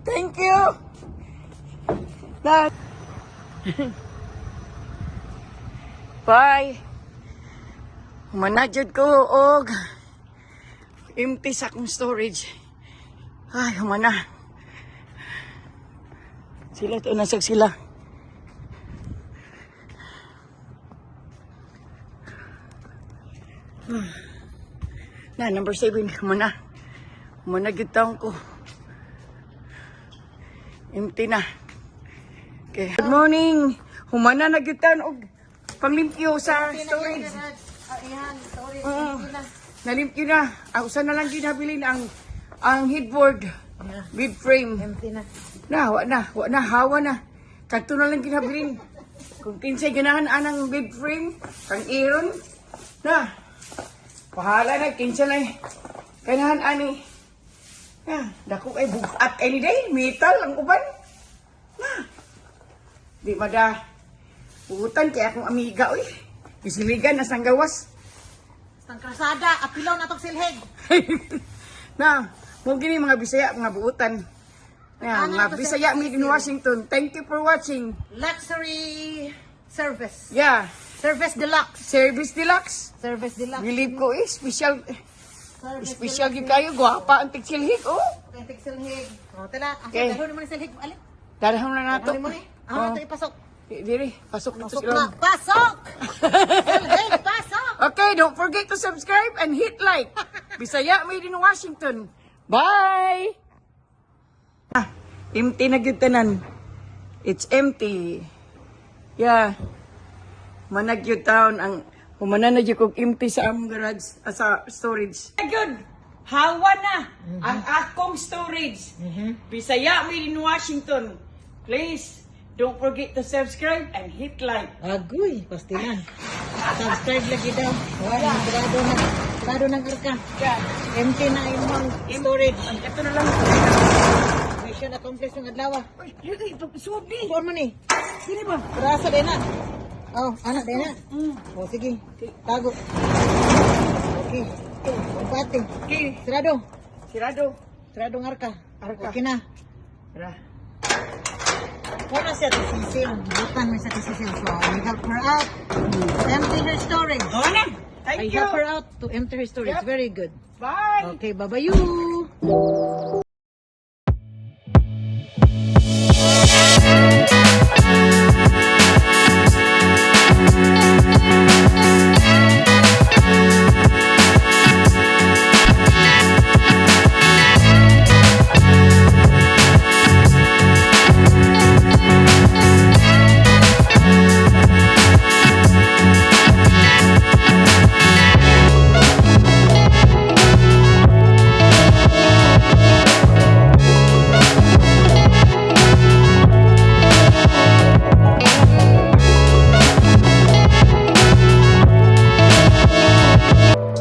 Thank you. Bye. Bye. Manajud ko og empty sa akong storage. Ay, humana. Sila to nasag sila. Na, number 7. Humana. Humana gyud taon ko. Empty na. Okay. Good morning. Humana na gyud taon og panglimpyo sa storage. Ayan, sorry. Nalimpyo na. Usa na lang ginabilin ang headboard. Bed frame. Empty na. Wa na, hawa na. Kadto na lang ginabilin. Kung kinsay ganahan anang bed frame, kang iron, na. Pahala na, kinsay lang. Ganahan ani. Na, dako ay bugat any day, metal ang uban. Na. Di mada. Utan kaya akong amiga, oy. Isiligan na sang gawas. Ang krasada, apilaw na tong silhig. Na, mong gini mga Bisaya, mga buutan. Yeah, Ano mga to, Bisaya sir? made in Washington. Thank you for watching. Luxury service. Yeah, Service deluxe. Service Deluxe. Service deluxe. Believe ko special Service special gyud kayo, gwapa ang tigsilhig, oh. Authentic silhig. O, tala. Okay. Asa, dahon naman yung silhig. Alin? Darahon na nato. Ano mo ni? Ito ipasok. Diri, pasok na to Pasok sa na. loob. Pasok! Silhig, pasok! Okay, don't forget to subscribe and hit like. Bisaya made in Washington. Bye. Empty na gyud tanan. It's empty. Yeah. Manag gyud taon ang humana na gyud kog empty sa among garage, sa storage. Gyud. Hawa na ang akong storage. Bisaya made in Washington. Please don't forget to subscribe and hit like. Agoy, pastilan. Subscribe lagi daw. Wala, grado ng arka. Yeah. Empty na yung storage. Ito na lang. Mission accomplished ng adlaw. Uy, lagi pagsuod ni. Kuan mo ni. Sino ba? Rasa din na. Oh, anak din na. Oh, sige. Tago. Okay. Pati. Okay. Sirado. Sirado. Sirado ng arka. Arka. Okay na. Tara. Wala siya tisisil. Bukan mo siya tisisil. So, I help her out. Empty her storage. Oh, na. I Thank you. help her out to empty her storage. Yep. Very good. Bye. Okay, bye-bye you.